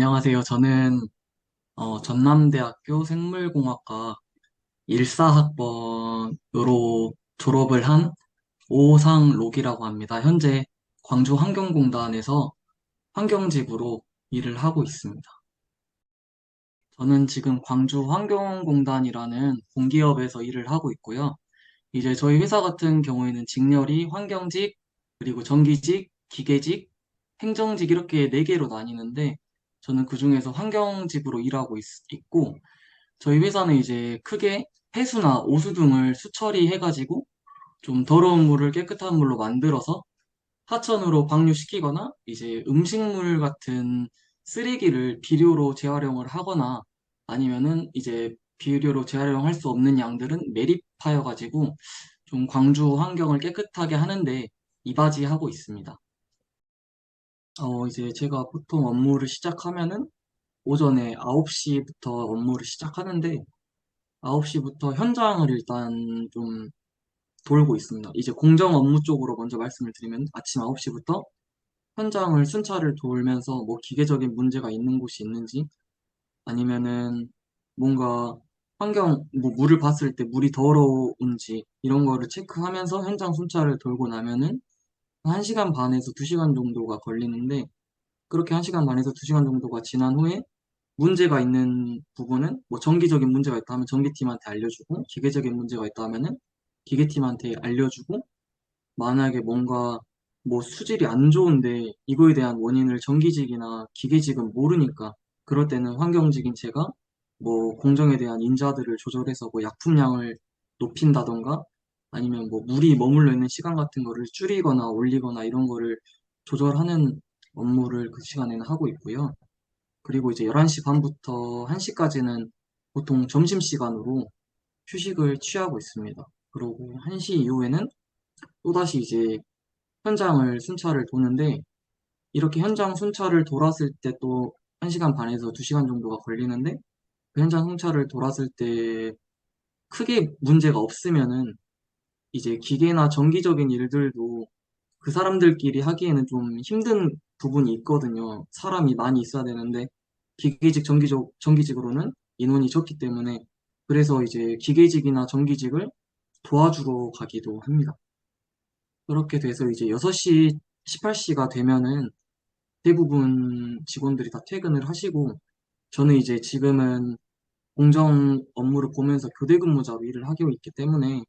안녕하세요. 저는 전남대학교 생물공학과 14학번으로 졸업을 한 오상록이라고 합니다. 현재 광주환경공단에서 환경직으로 일을 하고 있습니다. 저는 지금 광주환경공단이라는 공기업에서 일을 하고 있고요. 이제 저희 회사 같은 경우에는 직렬이 환경직, 그리고 정기직, 기계직, 행정직 이렇게 네 개로 나뉘는데 저는 그중에서 환경직으로 일하고 있고 저희 회사는 이제 크게 폐수나 오수 등을 수처리해가지고 좀 더러운 물을 깨끗한 물로 만들어서 하천으로 방류시키거나 이제 음식물 같은 쓰레기를 비료로 재활용을 하거나 아니면은 이제 비료로 재활용할 수 없는 양들은 매립하여가지고 좀 광주 환경을 깨끗하게 하는데 이바지하고 있습니다. 이제 제가 보통 업무를 시작하면은 오전에 9시부터 업무를 시작하는데 9시부터 현장을 일단 좀 돌고 있습니다. 이제 공정 업무 쪽으로 먼저 말씀을 드리면 아침 9시부터 현장을 순찰을 돌면서 뭐 기계적인 문제가 있는 곳이 있는지 아니면은 뭔가 뭐 물을 봤을 때 물이 더러운지 이런 거를 체크하면서 현장 순찰을 돌고 나면은 1시간 반에서 2시간 정도가 걸리는데 그렇게 1시간 반에서 2시간 정도가 지난 후에 문제가 있는 부분은 뭐 정기적인 문제가 있다 하면 전기팀한테 알려주고 기계적인 문제가 있다 하면은 기계팀한테 알려주고 만약에 뭔가 뭐 수질이 안 좋은데 이거에 대한 원인을 정기직이나 기계직은 모르니까 그럴 때는 환경직인 제가 뭐 공정에 대한 인자들을 조절해서 뭐 약품량을 높인다던가 아니면 뭐 물이 머물러 있는 시간 같은 거를 줄이거나 올리거나 이런 거를 조절하는 업무를 그 시간에는 하고 있고요. 그리고 이제 11시 반부터 1시까지는 보통 점심시간으로 휴식을 취하고 있습니다. 그리고 1시 이후에는 또다시 이제 현장을 순찰을 도는데 이렇게 현장 순찰을 돌았을 때 또 1시간 반에서 2시간 정도가 걸리는데 그 현장 순찰을 돌았을 때 크게 문제가 없으면은 이제 기계나 정기적인 일들도 그 사람들끼리 하기에는 좀 힘든 부분이 있거든요. 사람이 많이 있어야 되는데 정기직으로는 인원이 적기 때문에 그래서 이제 기계직이나 정기직을 도와주러 가기도 합니다. 그렇게 돼서 이제 6시, 18시가 되면은 대부분 직원들이 다 퇴근을 하시고 저는 이제 지금은 공정 업무를 보면서 교대 근무자로 일을 하고 있기 때문에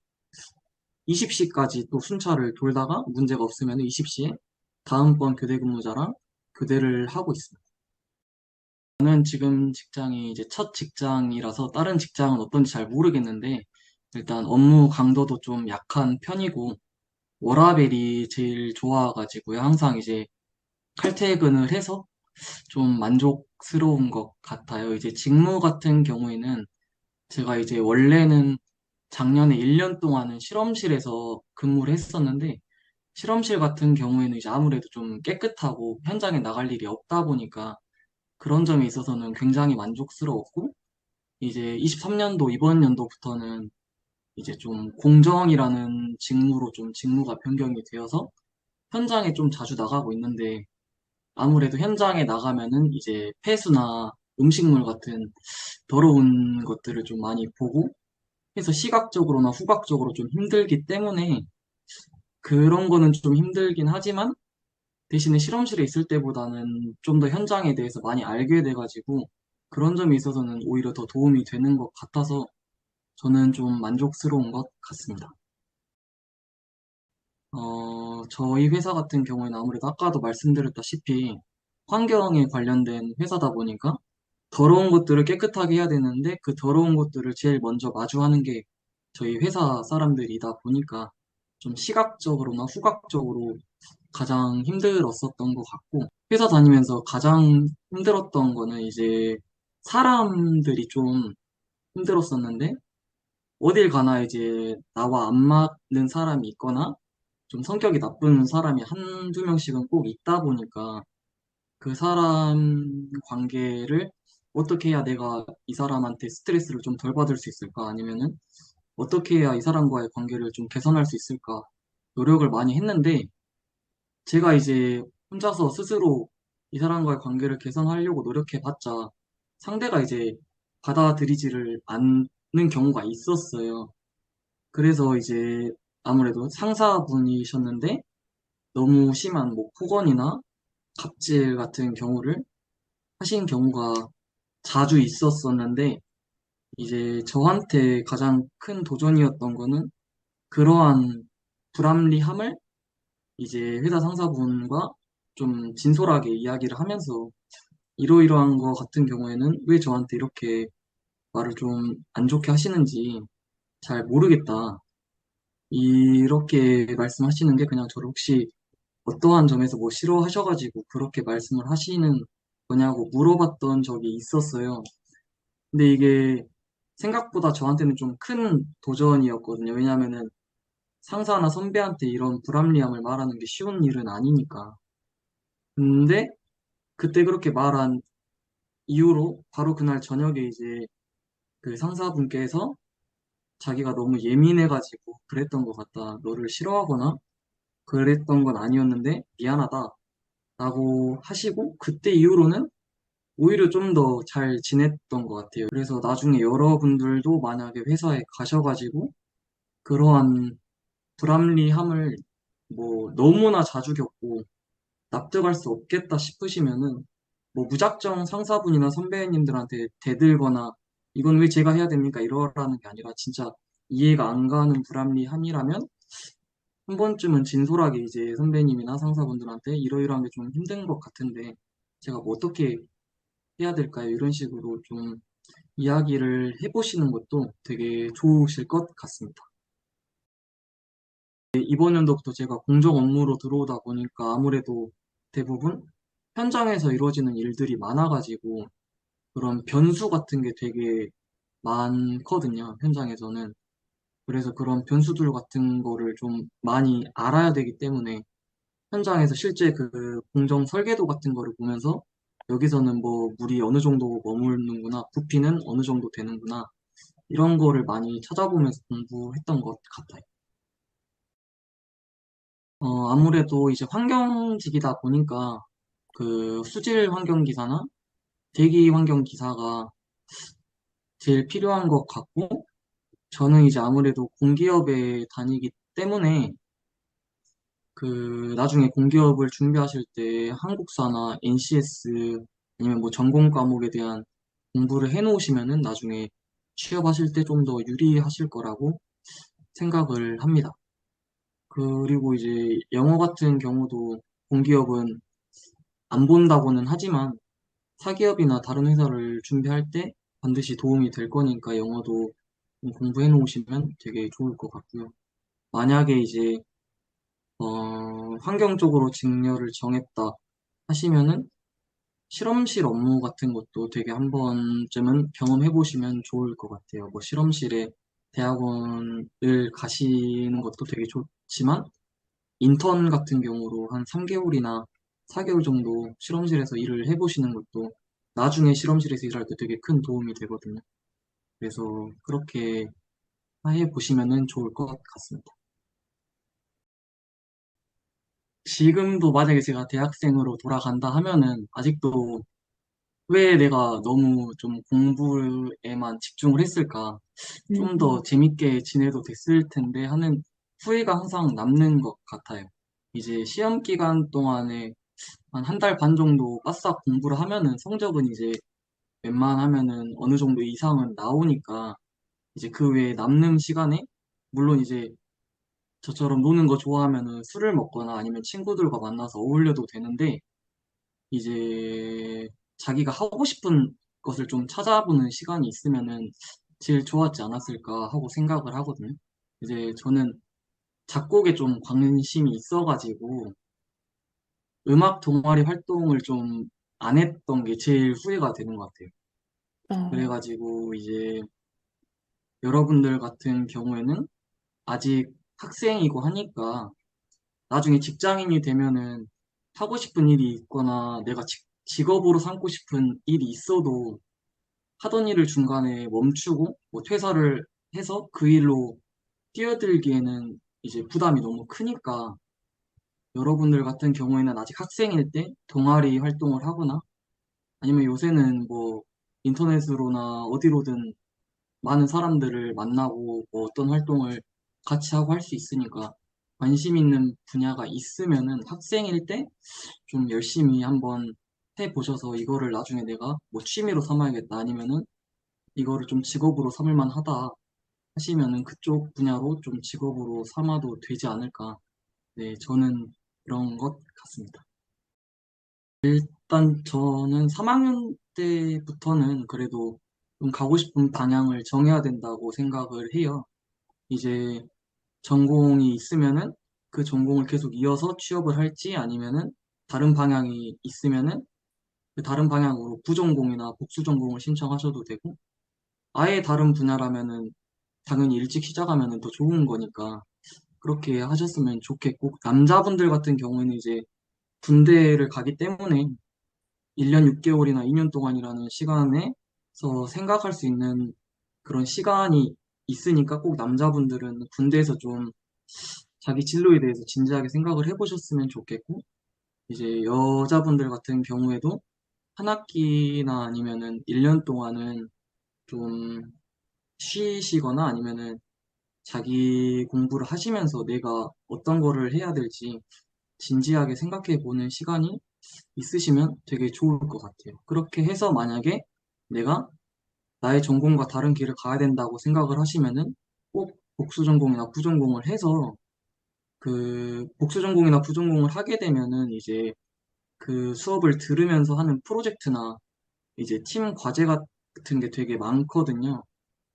20시까지 또 순찰을 돌다가 문제가 없으면 20시에 다음번 교대 근무자랑 교대를 하고 있습니다. 저는 지금 직장이 이제 첫 직장이라서 다른 직장은 어떤지 잘 모르겠는데 일단 업무 강도도 좀 약한 편이고 워라밸이 제일 좋아가지고요. 항상 이제 칼퇴근을 해서 좀 만족스러운 것 같아요. 이제 직무 같은 경우에는 제가 이제 원래는 작년에 1년 동안은 실험실에서 근무를 했었는데 실험실 같은 경우에는 이제 아무래도 좀 깨끗하고 현장에 나갈 일이 없다 보니까 그런 점에 있어서는 굉장히 만족스러웠고 이제 23년도 이번 연도부터는 이제 좀 공정이라는 직무로 좀 직무가 변경이 되어서 현장에 좀 자주 나가고 있는데 아무래도 현장에 나가면은 이제 폐수나 음식물 같은 더러운 것들을 좀 많이 보고 해서 시각적으로나 후각적으로 좀 힘들기 때문에 그런 거는 좀 힘들긴 하지만 대신에 실험실에 있을 때보다는 좀 더 현장에 대해서 많이 알게 돼가지고 그런 점에 있어서는 오히려 더 도움이 되는 것 같아서 저는 좀 만족스러운 것 같습니다. 저희 회사 같은 경우에는 아무래도 아까도 말씀드렸다시피 환경에 관련된 회사다 보니까 더러운 것들을 깨끗하게 해야 되는데 그 더러운 것들을 제일 먼저 마주하는 게 저희 회사 사람들이다 보니까 좀 시각적으로나 후각적으로 가장 힘들었었던 것 같고 회사 다니면서 가장 힘들었던 거는 이제 사람들이 좀 힘들었었는데 어딜 가나 이제 나와 안 맞는 사람이 있거나 좀 성격이 나쁜 사람이 한두 명씩은 꼭 있다 보니까 그 사람 관계를 어떻게 해야 내가 이 사람한테 스트레스를 좀 덜 받을 수 있을까? 아니면은 어떻게 해야 이 사람과의 관계를 좀 개선할 수 있을까? 노력을 많이 했는데 제가 이제 혼자서 스스로 이 사람과의 관계를 개선하려고 노력해봤자 상대가 이제 받아들이지를 않는 경우가 있었어요. 그래서 이제 아무래도 상사분이셨는데 너무 심한 뭐 폭언이나 갑질 같은 경우를 하신 경우가 자주 있었었는데 이제 저한테 가장 큰 도전이었던 거는 그러한 불합리함을 이제 회사 상사분과 좀 진솔하게 이야기를 하면서 이러이러한 거 같은 경우에는 왜 저한테 이렇게 말을 좀 안 좋게 하시는지 잘 모르겠다. 이렇게 말씀하시는 게 그냥 저를 혹시 어떠한 점에서 뭐 싫어하셔가지고 그렇게 말씀을 하시는 거냐고 물어봤던 적이 있었어요. 근데 이게 생각보다 저한테는 좀 큰 도전이었거든요. 왜냐하면은 상사나 선배한테 이런 불합리함을 말하는 게 쉬운 일은 아니니까. 근데 그때 그렇게 말한 이후로 바로 그날 저녁에 이제 그 상사분께서 자기가 너무 예민해가지고 그랬던 것 같다. 너를 싫어하거나 그랬던 건 아니었는데 미안하다. 라고 하시고 그때 이후로는 오히려 좀 더 잘 지냈던 것 같아요. 그래서 나중에 여러분들도 만약에 회사에 가셔가지고 그러한 불합리함을 뭐 너무나 자주 겪고 납득할 수 없겠다 싶으시면은 뭐 무작정 상사분이나 선배님들한테 대들거나 이건 왜 제가 해야 됩니까? 이러라는 게 아니라 진짜 이해가 안 가는 불합리함이라면 한 번쯤은 진솔하게 이제 선배님이나 상사분들한테 이러이러한 게 좀 힘든 것 같은데 제가 뭐 어떻게 해야 될까요? 이런 식으로 좀 이야기를 해보시는 것도 되게 좋으실 것 같습니다. 이번 연도부터 제가 공적 업무로 들어오다 보니까 아무래도 대부분 현장에서 이루어지는 일들이 많아가지고 그런 변수 같은 게 되게 많거든요, 현장에서는. 그래서 그런 변수들 같은 거를 좀 많이 알아야 되기 때문에 현장에서 실제 그 공정 설계도 같은 거를 보면서 여기서는 뭐 물이 어느 정도 머무르는구나, 부피는 어느 정도 되는구나, 이런 거를 많이 찾아보면서 공부했던 것 같아요. 아무래도 이제 환경직이다 보니까 그 수질 환경 기사나 대기 환경 기사가 제일 필요한 것 같고, 저는 이제 아무래도 공기업에 다니기 때문에 그 나중에 공기업을 준비하실 때 한국사나 NCS 아니면 뭐 전공 과목에 대한 공부를 해 놓으시면은 나중에 취업하실 때 좀 더 유리하실 거라고 생각을 합니다. 그리고 이제 영어 같은 경우도 공기업은 안 본다고는 하지만 사기업이나 다른 회사를 준비할 때 반드시 도움이 될 거니까 영어도 공부해 놓으시면 되게 좋을 것 같고요. 만약에 이제 환경 쪽으로 직렬을 정했다 하시면은 실험실 업무 같은 것도 되게 한 번쯤은 경험해 보시면 좋을 것 같아요. 뭐 실험실에 대학원을 가시는 것도 되게 좋지만 인턴 같은 경우로 한 3개월이나 4개월 정도 실험실에서 일을 해보시는 것도 나중에 실험실에서 일할 때 되게 큰 도움이 되거든요. 그래서 그렇게 해보시면 좋을 것 같습니다. 지금도 만약에 제가 대학생으로 돌아간다 하면은 아직도 왜 내가 너무 좀 공부에만 집중을 했을까? 좀 더 음, 재밌게 지내도 됐을 텐데 하는 후회가 항상 남는 것 같아요. 이제 시험 기간 동안에 한 한 달 반 정도 바싹 공부를 하면은 성적은 이제 웬만하면은 어느 정도 이상은 나오니까 이제 그 외에 남는 시간에 물론 이제 저처럼 노는 거 좋아하면은 술을 먹거나 아니면 친구들과 만나서 어울려도 되는데 이제 자기가 하고 싶은 것을 좀 찾아보는 시간이 있으면은 제일 좋았지 않았을까 하고 생각을 하거든요. 이제 저는 작곡에 좀 관심이 있어가지고 음악 동아리 활동을 좀 안 했던 게 제일 후회가 되는 것 같아요. 어, 그래가지고 이제 여러분들 같은 경우에는 아직 학생이고 하니까 나중에 직장인이 되면은 하고 싶은 일이 있거나 내가 직업으로 삼고 싶은 일이 있어도 하던 일을 중간에 멈추고 뭐 퇴사를 해서 그 일로 뛰어들기에는 이제 부담이 너무 크니까 여러분들 같은 경우에는 아직 학생일 때 동아리 활동을 하거나 아니면 요새는 뭐 인터넷으로나 어디로든 많은 사람들을 만나고 뭐 어떤 활동을 같이 하고 할 수 있으니까 관심 있는 분야가 있으면은 학생일 때 좀 열심히 한번 해보셔서 이거를 나중에 내가 뭐 취미로 삼아야겠다 아니면은 이거를 좀 직업으로 삼을 만하다 하시면은 그쪽 분야로 좀 직업으로 삼아도 되지 않을까. 네, 저는 그런 것 같습니다. 일단 저는 3학년 때부터는 그래도 좀 가고 싶은 방향을 정해야 된다고 생각을 해요. 이제 전공이 있으면은 그 전공을 계속 이어서 취업을 할지 아니면은 다른 방향이 있으면은 그 다른 방향으로 부전공이나 복수전공을 신청하셔도 되고 아예 다른 분야라면은 당연히 일찍 시작하면은 더 좋은 거니까 그렇게 하셨으면 좋겠고 남자분들 같은 경우에는 이제 군대를 가기 때문에 1년 6개월이나 2년 동안이라는 시간에서 생각할 수 있는 그런 시간이 있으니까 꼭 남자분들은 군대에서 좀 자기 진로에 대해서 진지하게 생각을 해보셨으면 좋겠고, 이제 여자분들 같은 경우에도 한 학기나 아니면은 1년 동안은 좀 쉬시거나 아니면은 자기 공부를 하시면서 내가 어떤 거를 해야 될지 진지하게 생각해 보는 시간이 있으시면 되게 좋을 것 같아요. 그렇게 해서 만약에 내가 나의 전공과 다른 길을 가야 된다고 생각을 하시면은 꼭 복수 전공이나 부전공을 해서 그 복수 전공이나 부전공을 하게 되면은 이제 그 수업을 들으면서 하는 프로젝트나 이제 팀 과제 같은 게 되게 많거든요.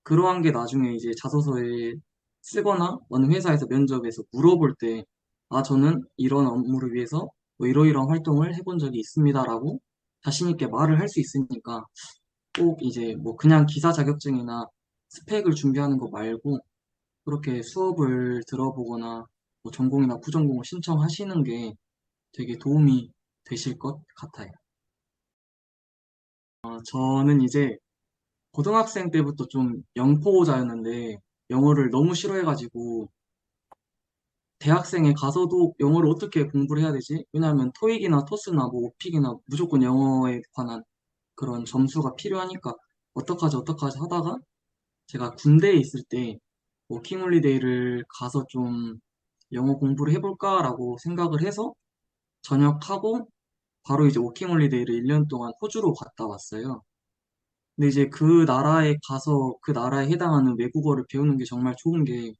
그러한 게 나중에 이제 자소서에 쓰거나 어느 회사에서 면접에서 물어볼 때, 아, 저는 이런 업무를 위해서 뭐 이러이러한 활동을 해본 적이 있습니다라고 자신 있게 말을 할 수 있으니까 꼭 이제 뭐 그냥 기사 자격증이나 스펙을 준비하는 거 말고 그렇게 수업을 들어보거나 뭐 전공이나 부전공을 신청하시는 게 되게 도움이 되실 것 같아요. 저는 이제 고등학생 때부터 좀 영포자였는데 영어를 너무 싫어해가지고 대학생에 가서도 영어를 어떻게 공부를 해야 되지? 왜냐하면 토익이나 토스나 뭐 오픽이나 무조건 영어에 관한 그런 점수가 필요하니까 어떡하지 하다가 제가 군대에 있을 때 워킹홀리데이를 가서 좀 영어 공부를 해볼까라고 생각을 해서 전역하고 바로 이제 워킹홀리데이를 1년 동안 호주로 갔다 왔어요. 근데 이제 그 나라에 가서 그 나라에 해당하는 외국어를 배우는 게 정말 좋은 게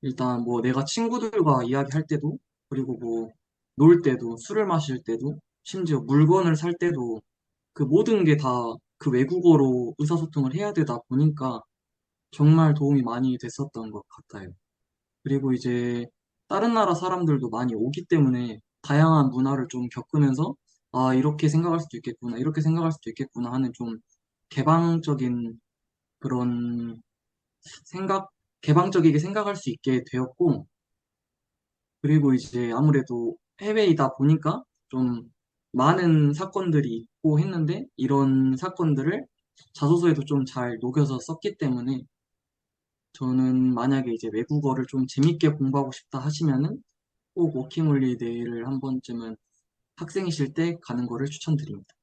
일단 뭐 내가 친구들과 이야기할 때도 그리고 뭐 놀 때도 술을 마실 때도 심지어 물건을 살 때도 그 모든 게 다 그 외국어로 의사소통을 해야 되다 보니까 정말 도움이 많이 됐었던 것 같아요. 그리고 이제 다른 나라 사람들도 많이 오기 때문에 다양한 문화를 좀 겪으면서 아, 이렇게 생각할 수도 있겠구나, 이렇게 생각할 수도 있겠구나 하는 좀 개방적인 그런 생각, 개방적이게 생각할 수 있게 되었고, 그리고 이제 아무래도 해외이다 보니까 좀 많은 사건들이 있고 했는데 이런 사건들을 자소서에도 좀 잘 녹여서 썼기 때문에 저는 만약에 이제 외국어를 좀 재밌게 공부하고 싶다 하시면은 꼭 워킹홀리데이를 한 번쯤은 학생이실 때 가는 거를 추천드립니다.